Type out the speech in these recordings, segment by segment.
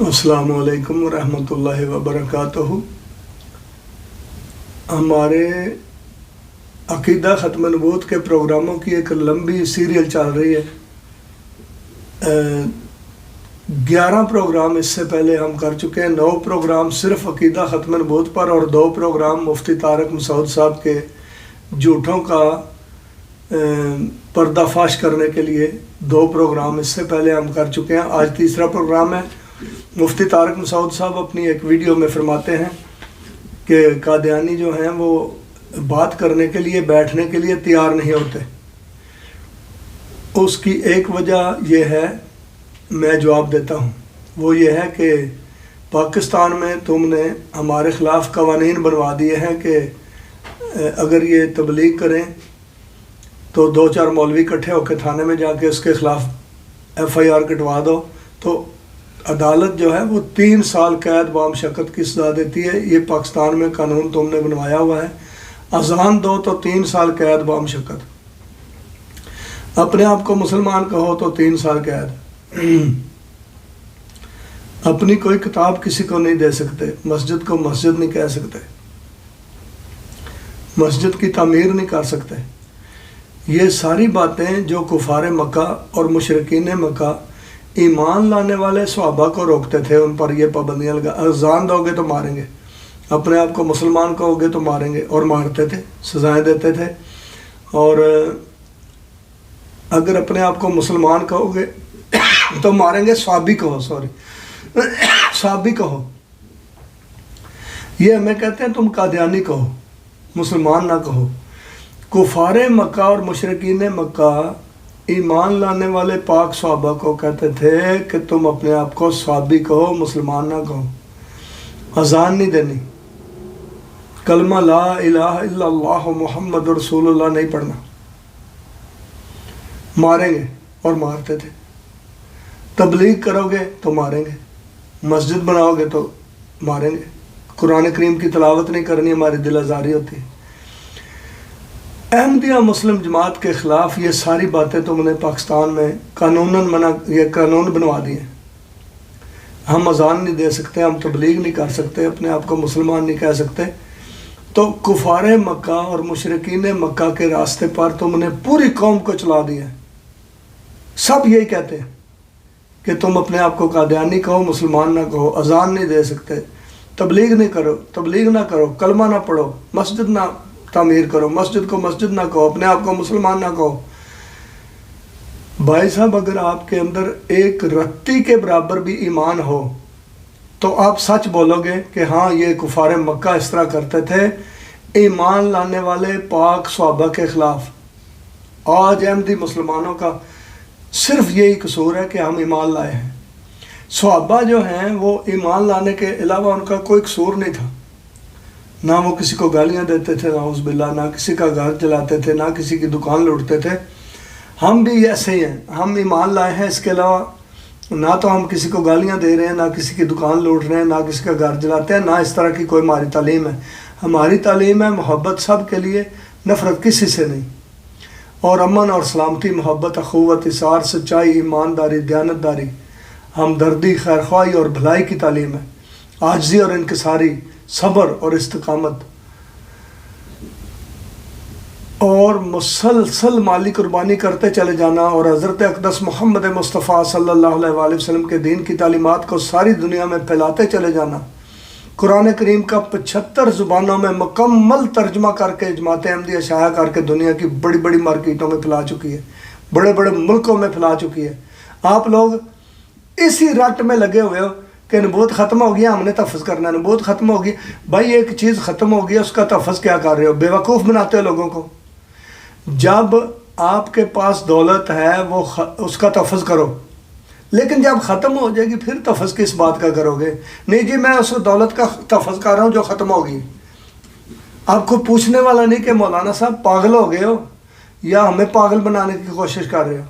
السلام علیکم ورحمۃ اللہ وبرکاتہ۔ ہمارے عقیدہ ختم نبوت کے پروگراموں کی ایک لمبی سیریل چل رہی ہے۔ 11 پروگرام اس سے پہلے ہم کر چکے ہیں، 9 پروگرام صرف عقیدہ ختم نبوت پر اور 2 پروگرام مفتی طارق مسعود صاحب کے جھوٹوں کا پردہ فاش کرنے کے لیے 2 پروگرام اس سے پہلے ہم کر چکے ہیں۔ آج تیسرا پروگرام ہے۔ مفتی طارق مسعود صاحب اپنی ایک ویڈیو میں فرماتے ہیں کہ قادیانی جو ہیں وہ بات کرنے کے لیے بیٹھنے کے لیے تیار نہیں ہوتے۔ اس کی ایک وجہ یہ ہے، میں جواب دیتا ہوں، وہ یہ ہے کہ پاکستان میں تم نے ہمارے خلاف قوانین بنوا دیے ہیں کہ اگر یہ تبلیغ کریں تو 2-4 مولوی اکٹھے ہو کے تھانے میں جا کے اس کے خلاف FIR کٹوا دو تو عدالت جو ہے وہ 3 سال قید بامشقت کی سزا دیتی ہے۔ یہ پاکستان میں قانون تم نے بنوایا ہوا ہے۔ اذان دو تو 3 سال قید بامشقت، اپنے آپ کو مسلمان کہو تو 3 سال قید، اپنی کوئی کتاب کسی کو نہیں دے سکتے، مسجد کو مسجد نہیں کہہ سکتے، مسجد کی تعمیر نہیں کر سکتے۔ یہ ساری باتیں جو کفار مکہ اور مشرکین مکہ ایمان لانے والے صحابہ کو روکتے تھے، ان پر یہ پابندیاں لگا، اذان دو گے تو ماریں گے، اپنے آپ کو مسلمان کہو گے تو ماریں گے، اور مارتے تھے، سزائیں دیتے تھے۔ اور اگر اپنے آپ کو مسلمان کہو گے تو ماریں گے، صحابی کہو، صحابی کہو۔ یہ ہمیں کہتے ہیں تم قادیانی کہو، مسلمان نہ کہو۔ کفار مکہ اور مشرکین مکہ ایمان لانے والے پاک صحابہ کو کہتے تھے کہ تم اپنے آپ کو صحابی کہو، مسلمان نہ کہو، اذان نہیں دینی، کلمہ لا الہ الا اللہ محمد رسول اللہ نہیں پڑھنا، ماریں گے، اور مارتے تھے۔ تبلیغ کرو گے تو ماریں گے، مسجد بناؤ گے تو ماریں گے، قرآن کریم کی تلاوت نہیں کرنی، ہماری دل آزاری ہوتی ہے۔ احمدیہ مسلم جماعت کے خلاف یہ ساری باتیں تم نے پاکستان میں یہ قانون بنوا دیے۔ ہم اذان نہیں دے سکتے، ہم تبلیغ نہیں کر سکتے، اپنے آپ کو مسلمان نہیں کہہ سکتے، تو کفار مکہ اور مشرکین مکہ کے راستے پر تم نے پوری قوم کو چلا دیا۔ سب یہی کہتے ہیں کہ تم اپنے آپ کو قادیانی کہو، مسلمان نہ کہو، اذان نہیں دے سکتے، تبلیغ نہیں کرو، تبلیغ نہ کرو، کلمہ نہ پڑھو، مسجد نہ تعمیر کرو، مسجد کو مسجد نہ کہو، اپنے آپ کو مسلمان نہ کہو۔ بھائی صاحب، اگر آپ کے اندر ایک رتی کے برابر بھی ایمان ہو تو آپ سچ بولو گے کہ ہاں یہ کفار مکہ اس طرح کرتے تھے، ایمان لانے والے پاک صحابہ کے خلاف۔ آج احمدی مسلمانوں کا صرف یہی قصور ہے کہ ہم ایمان لائے ہیں۔ صحابہ جو ہیں وہ ایمان لانے کے علاوہ ان کا کوئی قصور نہیں تھا، نہ وہ کسی کو گالیاں دیتے تھے، نعوذ باللہ، نہ کسی کا گھر جلاتے تھے، نہ کسی کی دکان لوٹتے تھے۔ ہم بھی ایسے ہی ہیں، ہم ایمان لائے ہیں، اس کے علاوہ نہ تو ہم کسی کو گالیاں دے رہے ہیں، نہ کسی کی دکان لوٹ رہے ہیں، نہ کسی کا گھر جلاتے ہیں، نہ اس طرح کی کوئی ہماری تعلیم ہے۔ ہماری تعلیم ہے محبت سب کے لیے، نفرت کسی سے نہیں، اور امن اور سلامتی، محبت، اخوت، اثار، سچائی، ایمانداری، دیانتداری، ہمدردی، خیرخواہی اور بھلائی کی تعلیم ہے، عاجزی اور انکساری، صبر اور استقامت، اور مسلسل مالی قربانی کرتے چلے جانا، اور حضرت اقدس محمد مصطفیٰ صلی اللہ علیہ وآلہ وسلم کے دین کی تعلیمات کو ساری دنیا میں پھیلاتے چلے جانا۔ قرآن کریم کا 75 زبانوں میں مکمل ترجمہ کر کے جماعت احمدیہ شائع کر کے دنیا کی بڑی بڑی مارکیٹوں میں پھیلا چکی ہے، بڑے بڑے ملکوں میں پھیلا چکی ہے۔ آپ لوگ اسی رٹ میں لگے ہوئے ہو کہ نبوت ختم ہو گیا، ہم نے تحفظ کرنا ہے، نبوت ختم ہو گئی۔ بھائی ایک چیز ختم ہو گیا، اس کا تحفظ کیا کر رہے ہو؟ بیوقوف بناتے ہو لوگوں کو۔ جب آپ کے پاس دولت ہے وہ اس کا تحفظ کرو، لیکن جب ختم ہو جائے گی پھر تحفظ کس بات کا کرو گے؟ نہیں جی میں اس دولت کا تحفظ کر رہا ہوں جو ختم ہوگی۔ آپ کو پوچھنے والا نہیں کہ مولانا صاحب پاگل ہو گئے ہو یا ہمیں پاگل بنانے کی کوشش کر رہے ہو۔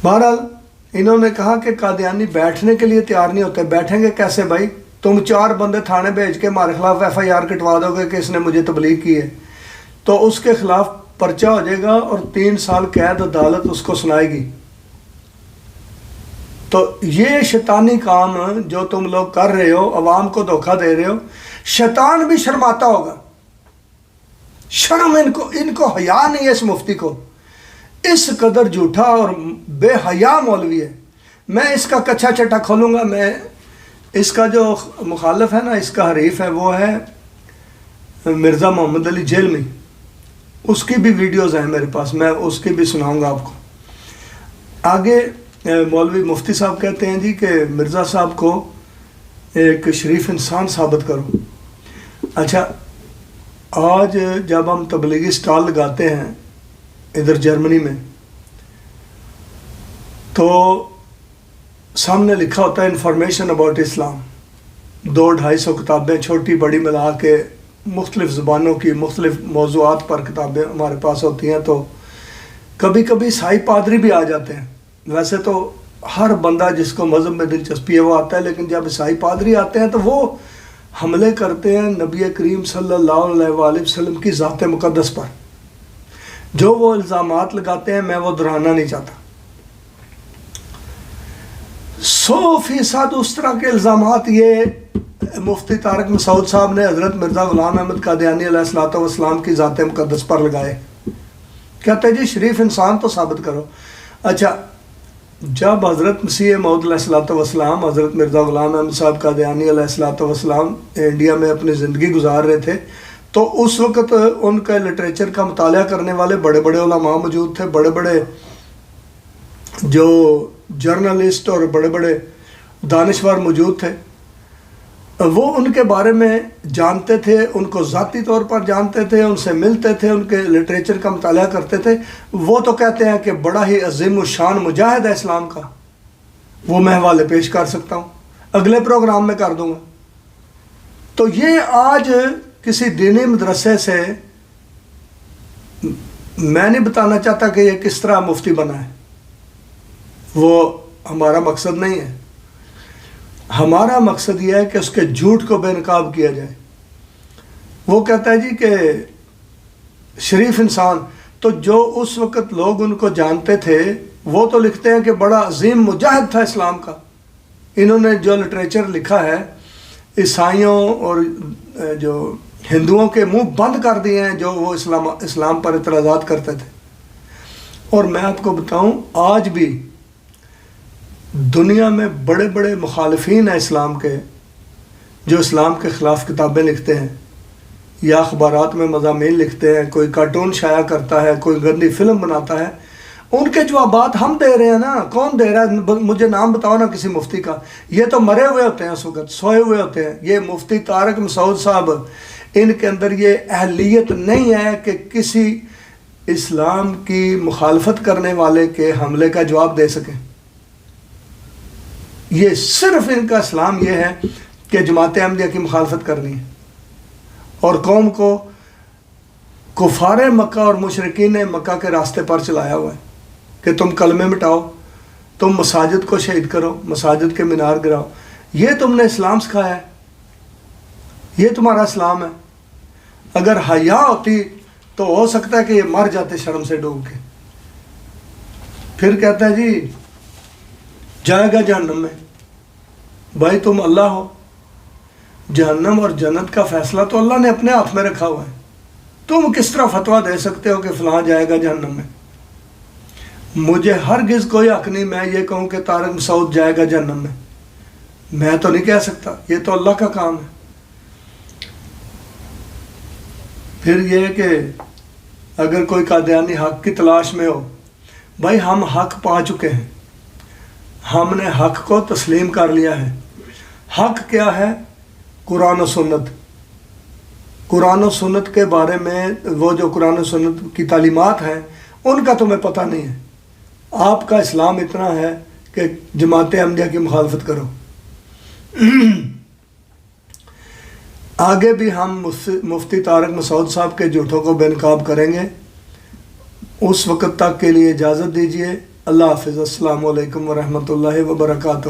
بہرحال انہوں نے کہا کہ قادیانی بیٹھنے کے لیے تیار نہیں ہوتے۔ بیٹھیں گے کیسے بھائی؟ تم 4 بندے تھانے بھیج کے ہمارے خلاف FIR کٹوا دو گے کہ اس نے مجھے تبلیغ کی ہے، تو اس کے خلاف پرچہ ہو جائے گا اور 3 سال قید عدالت اس کو سنائے گی۔ تو یہ شیطانی کام جو تم لوگ کر رہے ہو، عوام کو دھوکہ دے رہے ہو، شیطان بھی شرماتا ہوگا. شرم ان کو حیا نہیں ہے اس مفتی کو. اس قدر جھوٹا اور بے حیا مولوی ہے. میں اس کا کچھا چٹا کھولوں گا. میں اس کا جو مخالف ہے نا، اس کا حریف ہے، وہ ہے مرزا محمد علی جیلمی. اس کی بھی ویڈیوز ہیں میرے پاس، میں اس کی بھی سناؤں گا آپ کو. آگے مولوی مفتی صاحب کہتے ہیں جی کہ مرزا صاحب کو ایک شریف انسان ثابت کرو. اچھا، آج جب ہم تبلیغی سٹال لگاتے ہیں ادھر جرمنی میں، تو سامنے لکھا ہوتا ہے انفارمیشن اباؤٹ اسلام. 200-250 کتابیں چھوٹی بڑی ملا کے مختلف زبانوں کی مختلف موضوعات پر کتابیں ہمارے پاس ہوتی ہیں. تو کبھی کبھی عیسائی پادری بھی آ جاتے ہیں. ویسے تو ہر بندہ جس کو مذہب میں دلچسپی ہے وہ آتا ہے، لیکن جب عیسائی پادری آتے ہیں تو وہ حملے کرتے ہیں نبی کریم صلی اللہ علیہ وآلہ وسلم کی ذات مقدس پر. جو وہ الزامات لگاتے ہیں میں وہ دہرانا نہیں چاہتا. 100% اس طرح کے الزامات یہ مفتی طارق مسعود صاحب نے حضرت مرزا غلام احمد قادیانی علیہ الصلوۃ والسلام کی ذات مقدس پر لگائے. کہتے ہیں جی شریف انسان تو ثابت کرو. اچھا، جب حضرت مسیح موعود علیہ الصلوۃ والسلام حضرت مرزا غلام احمد صاحب قادیانی علیہ الصلوۃ والسلام انڈیا میں اپنی زندگی گزار رہے تھے، تو اس وقت ان کا لٹریچر کا مطالعہ کرنے والے بڑے بڑے علماء موجود تھے، بڑے بڑے جو جرنلسٹ اور بڑے بڑے دانشور موجود تھے. وہ ان کے بارے میں جانتے تھے، ان کو ذاتی طور پر جانتے تھے، ان سے ملتے تھے، ان کے لٹریچر کا مطالعہ کرتے تھے. وہ تو کہتے ہیں کہ بڑا ہی عظیم الشان مجاہد ہے اسلام کا. وہ میں حوالے پیش کر سکتا ہوں، اگلے پروگرام میں کر دوں گا. تو یہ آج کسی دینی مدرسے سے، میں نہیں بتانا چاہتا کہ یہ کس طرح مفتی بنا ہے، وہ ہمارا مقصد نہیں ہے. ہمارا مقصد یہ ہے کہ اس کے جھوٹ کو بے نقاب کیا جائے. وہ کہتا ہے جی کہ شریف انسان، تو جو اس وقت لوگ ان کو جانتے تھے وہ تو لکھتے ہیں کہ بڑا عظیم مجاہد تھا اسلام کا. انہوں نے جو لٹریچر لکھا ہے عیسائیوں اور جو ہندوؤں کے منہ بند کر دیے ہیں جو وہ اسلام پر اعتراضات کرتے تھے. اور میں آپ کو بتاؤں، آج بھی دنیا میں بڑے بڑے مخالفین ہیں اسلام کے، جو اسلام کے خلاف کتابیں لکھتے ہیں یا اخبارات میں مضامین لکھتے ہیں، کوئی کارٹون شائع کرتا ہے، کوئی گندی فلم بناتا ہے. ان کے جوابات ہم دے رہے ہیں نا. کون دے رہا ہے؟ مجھے نام بتاؤ نا کسی مفتی کا. یہ تو مرے ہوئے ہوتے ہیں، اس وقت سوئے ہوئے ہوتے ہیں. یہ مفتی طارق مسعود صاحب، ان کے اندر یہ اہلیت نہیں ہے کہ کسی اسلام کی مخالفت کرنے والے کے حملے کا جواب دے سکیں. یہ صرف ان کا اسلام یہ ہے کہ جماعت احمدیہ کی مخالفت کرنی ہے اور قوم کو کفار مکہ اور مشرکین مکہ کے راستے پر چلایا ہوا ہے کہ تم کلمے مٹاؤ، تم مساجد کو شہید کرو، مساجد کے مینار گراؤ. یہ تم نے اسلام سکھایا ہے، یہ تمہارا اسلام ہے. اگر حیا ہوتی تو ہو سکتا ہے کہ یہ مر جاتے شرم سے ڈوب کے. پھر کہتا ہے جی جائے گا جہنم میں. بھائی تم اللہ ہو، جہنم اور جنت کا فیصلہ تو اللہ نے اپنے ہاتھ میں رکھا ہوا ہے. تم کس طرح فتویٰ دے سکتے ہو کہ فلاں جائے گا جہنم میں؟ مجھے ہرگز کوئی حق نہیں میں یہ کہوں کہ طارق مسعود جائے گا جہنم میں. میں تو نہیں کہہ سکتا، یہ تو اللہ کا کام ہے. پھر یہ کہ اگر کوئی قادیانی حق کی تلاش میں ہو، بھائی ہم حق پا چکے ہیں، ہم نے حق کو تسلیم کر لیا ہے. حق کیا ہے؟ قرآن و سنت. قرآن و سنت کے بارے میں وہ جو قرآن و سنت کی تعلیمات ہیں ان کا تمہیں پتہ نہیں ہے. آپ کا اسلام اتنا ہے کہ جماعت احمدیہ کی مخالفت کرو. آگے بھی ہم مفتی طارق مسعود صاحب کے جھوٹوں کو بے نقاب کریں گے. اس وقت تک کے لیے اجازت دیجیے. اللہ حافظ. السلام علیکم ورحمۃ اللہ وبرکاتہ.